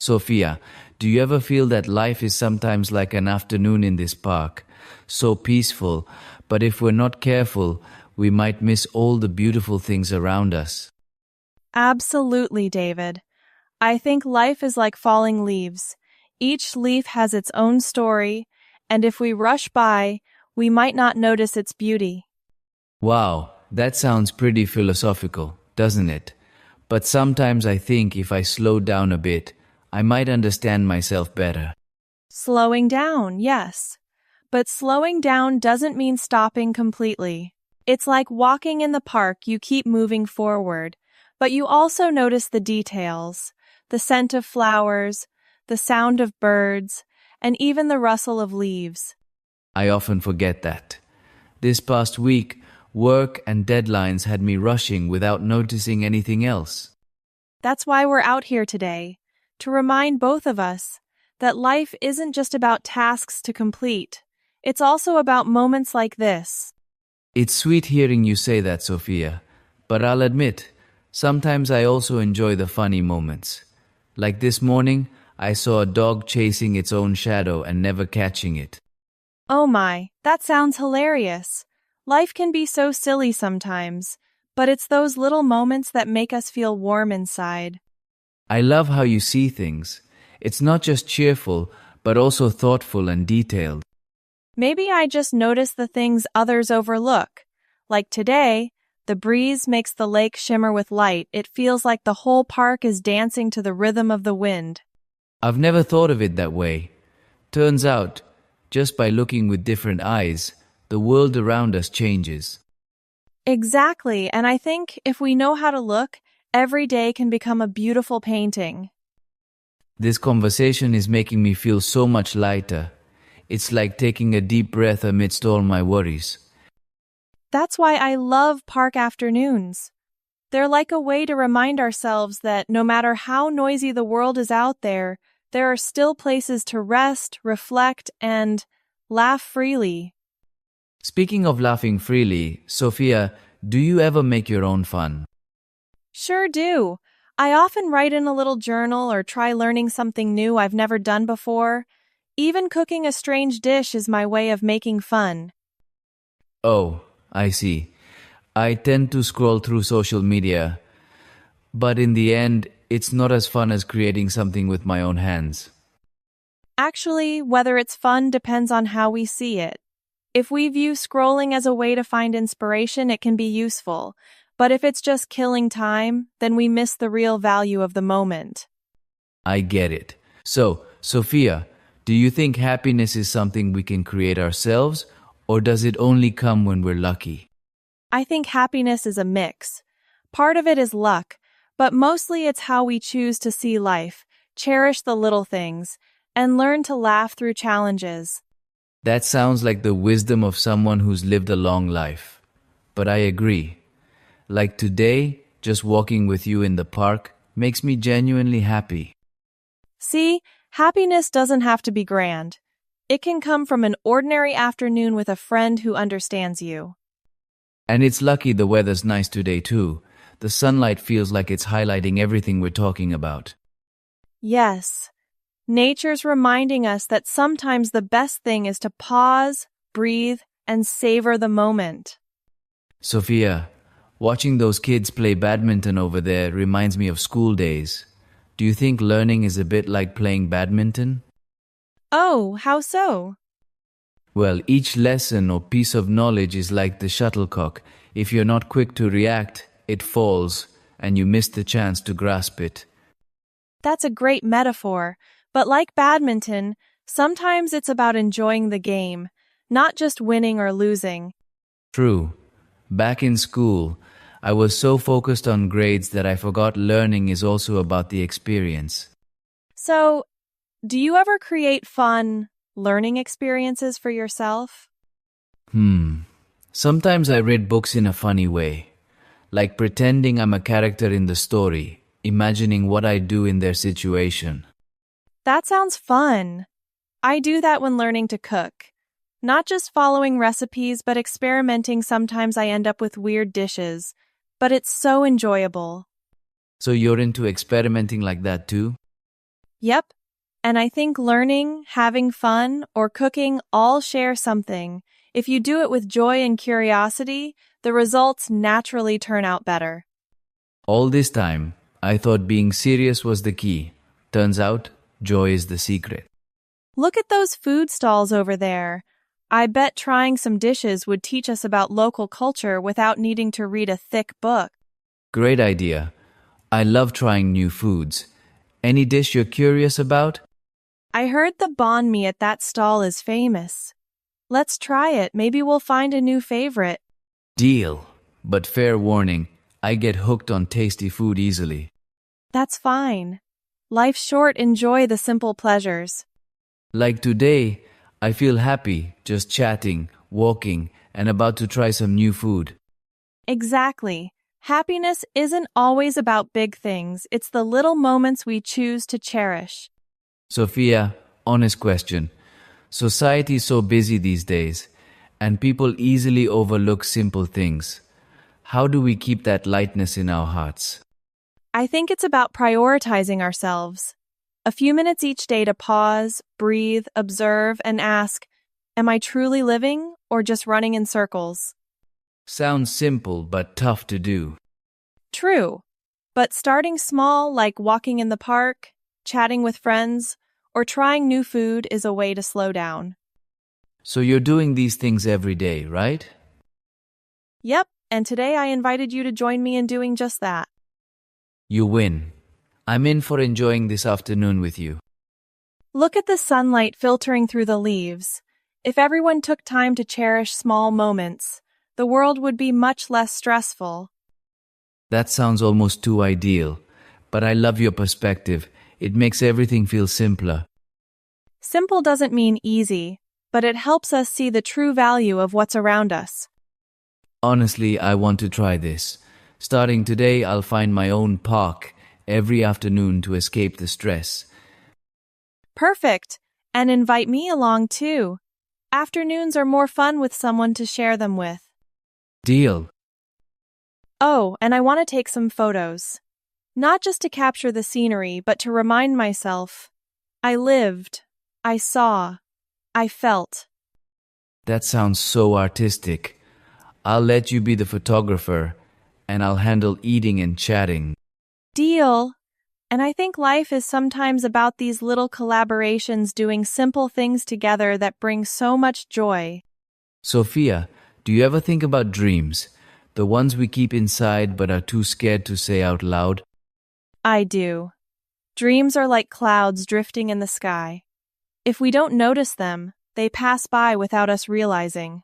Sophia, do you ever feel that life is sometimes like an afternoon in this park? So peaceful, but if we're not careful, we might miss all the beautiful things around us. Absolutely, David. I think life is like falling leaves. Each leaf has its own story, and if we rush by, we might not notice its beauty. Wow, that sounds pretty philosophical, doesn't it? But sometimes I think if I slow down a bit, I might understand myself better. Slowing down, yes. But slowing down doesn't mean stopping completely. It's like walking in the park, you keep moving forward, but you also notice the details, the scent of flowers, the sound of birds, and even the rustle of leaves. I often forget that. This past week, work and deadlines had me rushing without noticing anything else. That's why we're out here today, to remind both of us that life isn't just about tasks to complete. It's also about moments like this. It's sweet hearing you say that, Sophia, but I'll admit, sometimes I also enjoy the funny moments. Like this morning, I saw a dog chasing its own shadow and never catching it. Oh my, that sounds hilarious. Life can be so silly sometimes, but it's those little moments that make us feel warm inside. I love how you see things. It's not just cheerful, but also thoughtful and detailed. Maybe I just notice the things others overlook. Like today, the breeze makes the lake shimmer with light. It feels like the whole park is dancing to the rhythm of the wind. I've never thought of it that way. Turns out, just by looking with different eyes, the world around us changes. Exactly, and I think if we know how to look, every day can become a beautiful painting. This conversation is making me feel so much lighter. It's like taking a deep breath amidst all my worries. That's why I love park afternoons. They're like a way to remind ourselves that no matter how noisy the world is out there are still places to rest, reflect, and laugh freely. Speaking of laughing freely, Sophia, do you ever make your own fun? Sure do. I often write in a little journal or try learning something new I've never done before. Even cooking a strange dish is my way of making fun. Oh, I see. I tend to scroll through social media, but in the end, it's not as fun as creating something with my own hands. Actually, whether it's fun depends on how we see it. If we view scrolling as a way to find inspiration, it can be useful. But if it's just killing time, then we miss the real value of the moment. I get it. So, Sophia, do you think happiness is something we can create ourselves, or does it only come when we're lucky? I think happiness is a mix. Part of it is luck, but mostly it's how we choose to see life, cherish the little things, and learn to laugh through challenges. That sounds like the wisdom of someone who's lived a long life. But I agree. Like today, just walking with you in the park makes me genuinely happy. See, happiness doesn't have to be grand. It can come from an ordinary afternoon with a friend who understands you. And it's lucky the weather's nice today too. The sunlight feels like it's highlighting everything we're talking about. Yes, nature's reminding us that sometimes the best thing is to pause, breathe, and savor the moment. Sophia, watching those kids play badminton over there reminds me of school days. Do you think learning is a bit like playing badminton? Oh, how so? Well, each lesson or piece of knowledge is like the shuttlecock. If you're not quick to react, it falls, and you miss the chance to grasp it. That's a great metaphor, but like badminton, sometimes it's about enjoying the game, not just winning or losing. True. Back in school, I was so focused on grades that I forgot learning is also about the experience. So, do you ever create fun learning experiences for yourself? Sometimes I read books in a funny way, like pretending I'm a character in the story, imagining what I'd do in their situation. That sounds fun. I do that when learning to cook. Not just following recipes, but experimenting. Sometimes I end up with weird dishes, but it's so enjoyable. So you're into experimenting like that too? Yep. And I think learning, having fun, or cooking all share something. If you do it with joy and curiosity, the results naturally turn out better. All this time, I thought being serious was the key. Turns out, joy is the secret. Look at those food stalls over there. I bet trying some dishes would teach us about local culture without needing to read a thick book. Great idea. I love trying new foods. Any dish you're curious about? I heard the banh mi at that stall is famous. Let's try it. Maybe we'll find a new favorite. Deal. But fair warning, I get hooked on tasty food easily. That's fine. Life's short, enjoy the simple pleasures. Like today, I feel happy just chatting, walking, and about to try some new food. Exactly. Happiness isn't always about big things. It's the little moments we choose to cherish. Sophia, honest question. Society is so busy these days, and people easily overlook simple things. How do we keep that lightness in our hearts? I think it's about prioritizing ourselves. A few minutes each day to pause, breathe, observe, and ask, am I truly living or just running in circles? Sounds simple but tough to do. True. But starting small, like walking in the park, chatting with friends, or trying new food is a way to slow down. So you're doing these things every day, right? Yep, and today I invited you to join me in doing just that. You win. I'm in for enjoying this afternoon with you. Look at the sunlight filtering through the leaves. If everyone took time to cherish small moments, the world would be much less stressful. That sounds almost too ideal, but I love your perspective. It makes everything feel simpler. Simple doesn't mean easy, but it helps us see the true value of what's around us. Honestly, I want to try this. Starting today, I'll find my own park every afternoon to escape the stress. Perfect. And invite me along too. Afternoons are more fun with someone to share them with. Deal. Oh, and I want to take some photos. Not just to capture the scenery, but to remind myself, I lived, I saw, I felt. That sounds so artistic. I'll let you be the photographer, and I'll handle eating and chatting. Deal. And I think life is sometimes about these little collaborations doing simple things together that bring so much joy. Sophia, do you ever think about dreams? The ones we keep inside but are too scared to say out loud? I do. Dreams are like clouds drifting in the sky. If we don't notice them, they pass by without us realizing.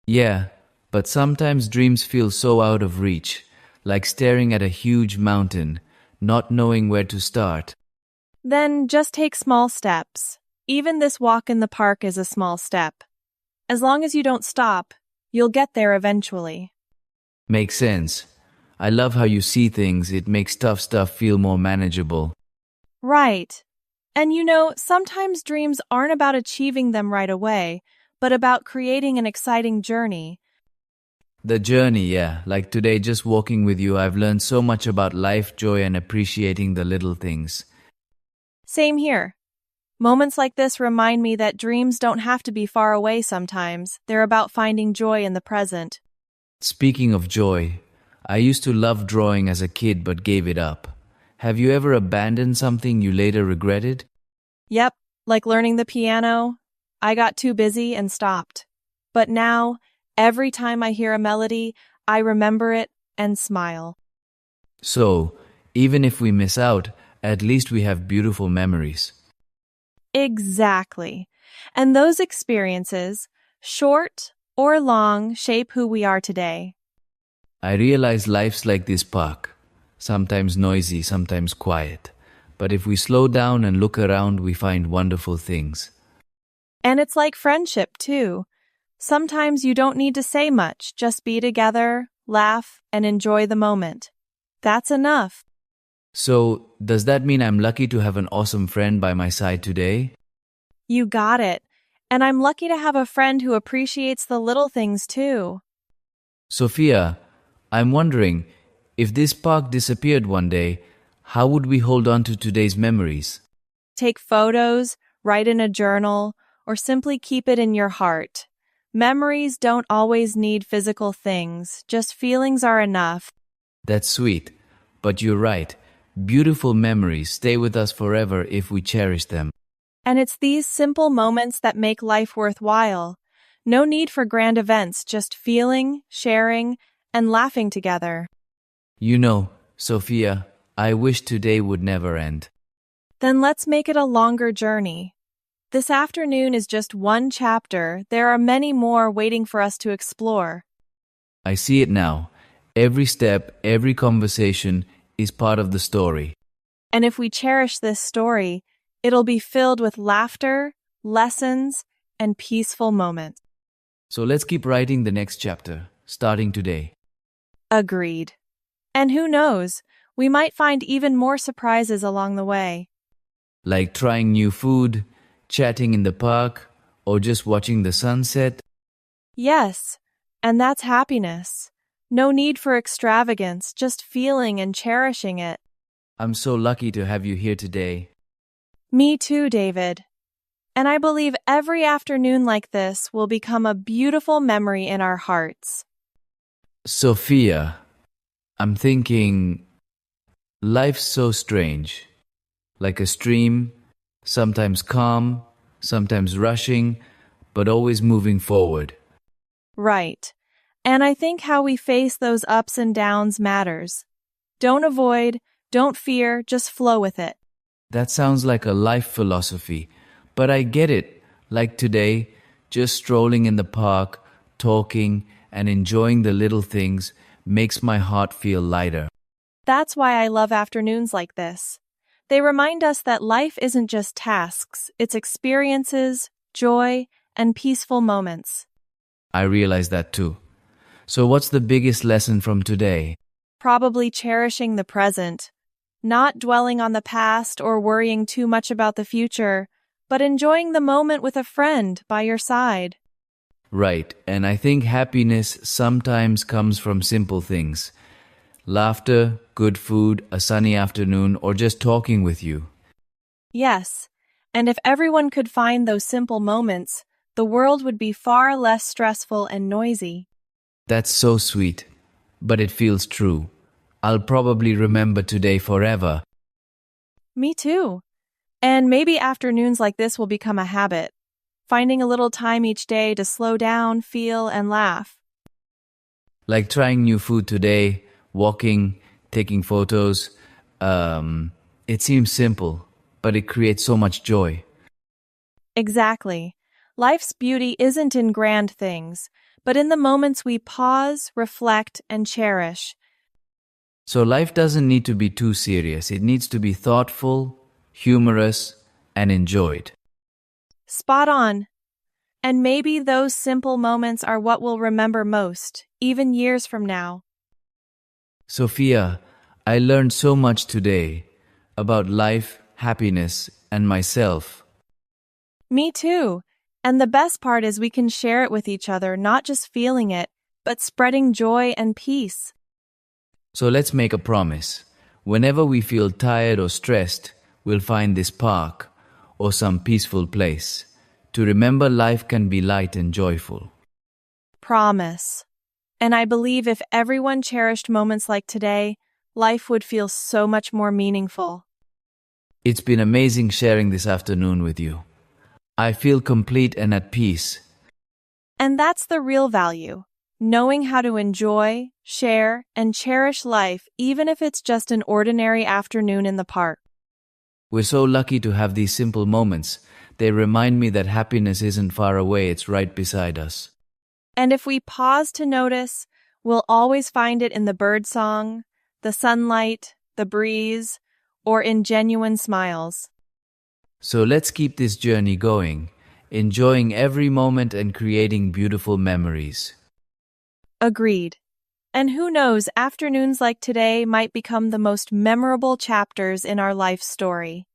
Yeah, but sometimes dreams feel so out of reach, like staring at a huge mountain, not knowing where to start. Then just take small steps. Even this walk in the park is a small step. As long as you don't stop, you'll get there eventually. Makes sense. I love how you see things. It makes tough stuff feel more manageable. Right. And sometimes dreams aren't about achieving them right away, but about creating an exciting journey. The journey, yeah. Like today, just walking with you, I've learned so much about life, joy, and appreciating the little things. Same here. Moments like this remind me that dreams don't have to be far away sometimes. They're about finding joy in the present. Speaking of joy, I used to love drawing as a kid but gave it up. Have you ever abandoned something you later regretted? Yep, like learning the piano. I got too busy and stopped. But now, every time I hear a melody, I remember it and smile. So, even if we miss out, at least we have beautiful memories. Exactly. And those experiences, short or long, shape who we are today. I realize life's like this park. Sometimes noisy, sometimes quiet. But if we slow down and look around, we find wonderful things. And it's like friendship, too. Sometimes you don't need to say much, just be together, laugh, and enjoy the moment. That's enough. So, does that mean I'm lucky to have an awesome friend by my side today? You got it. And I'm lucky to have a friend who appreciates the little things, too. Sophia, I'm wondering, if this park disappeared one day, how would we hold on to today's memories? Take photos, write in a journal, or simply keep it in your heart. Memories don't always need physical things, just feelings are enough. That's sweet. But you're right. Beautiful memories stay with us forever if we cherish them. And it's these simple moments that make life worthwhile. No need for grand events, just feeling, sharing, and laughing together. You know, Sophia, I wish today would never end. Then let's make it a longer journey. This afternoon is just one chapter. There are many more waiting for us to explore. I see it now. Every step, every conversation is part of the story. And if we cherish this story, it'll be filled with laughter, lessons, and peaceful moments. So let's keep writing the next chapter, starting today. Agreed. And who knows, we might find even more surprises along the way. Like trying new food, chatting in the park, or just watching the sunset. Yes, and that's happiness. No need for extravagance, just feeling and cherishing it. I'm so lucky to have you here today. Me too, David. And I believe every afternoon like this will become a beautiful memory in our hearts. Sophia, I'm thinking, life's so strange. Like a stream, sometimes calm, sometimes rushing, but always moving forward. Right. And I think how we face those ups and downs matters. Don't avoid, don't fear, just flow with it. That sounds like a life philosophy, but I get it. Like today, just strolling in the park, talking, and enjoying the little things makes my heart feel lighter. That's why I love afternoons like this. They remind us that life isn't just tasks, it's experiences, joy, and peaceful moments. I realize that too. So what's the biggest lesson from today? Probably cherishing the present, not dwelling on the past or worrying too much about the future, but enjoying the moment with a friend by your side. Right, and I think happiness sometimes comes from simple things. Laughter, good food, a sunny afternoon, or just talking with you. Yes, and if everyone could find those simple moments, the world would be far less stressful and noisy. That's so sweet, but it feels true. I'll probably remember today forever. Me too. And maybe afternoons like this will become a habit, finding a little time each day to slow down, feel, and laugh. Like trying new food today, walking, taking photos. It seems simple, but it creates so much joy. Exactly. Life's beauty isn't in grand things, but in the moments we pause, reflect, and cherish. So life doesn't need to be too serious. It needs to be thoughtful, humorous, and enjoyed. Spot on. And maybe those simple moments are what we'll remember most, even years from now. Sophia, I learned so much today about life, happiness, and myself. Me too. And the best part is we can share it with each other, not just feeling it, but spreading joy and peace. So let's make a promise. Whenever we feel tired or stressed, we'll find this park or some peaceful place to remember life can be light and joyful. Promise. And I believe if everyone cherished moments like today, life would feel so much more meaningful. It's been amazing sharing this afternoon with you. I feel complete and at peace. And that's the real value. Knowing how to enjoy, share, and cherish life even if it's just an ordinary afternoon in the park. We're so lucky to have these simple moments. They remind me that happiness isn't far away, it's right beside us. And if we pause to notice, we'll always find it in the birdsong, the sunlight, the breeze, or in genuine smiles. So let's keep this journey going, enjoying every moment and creating beautiful memories. Agreed. And who knows, afternoons like today might become the most memorable chapters in our life story.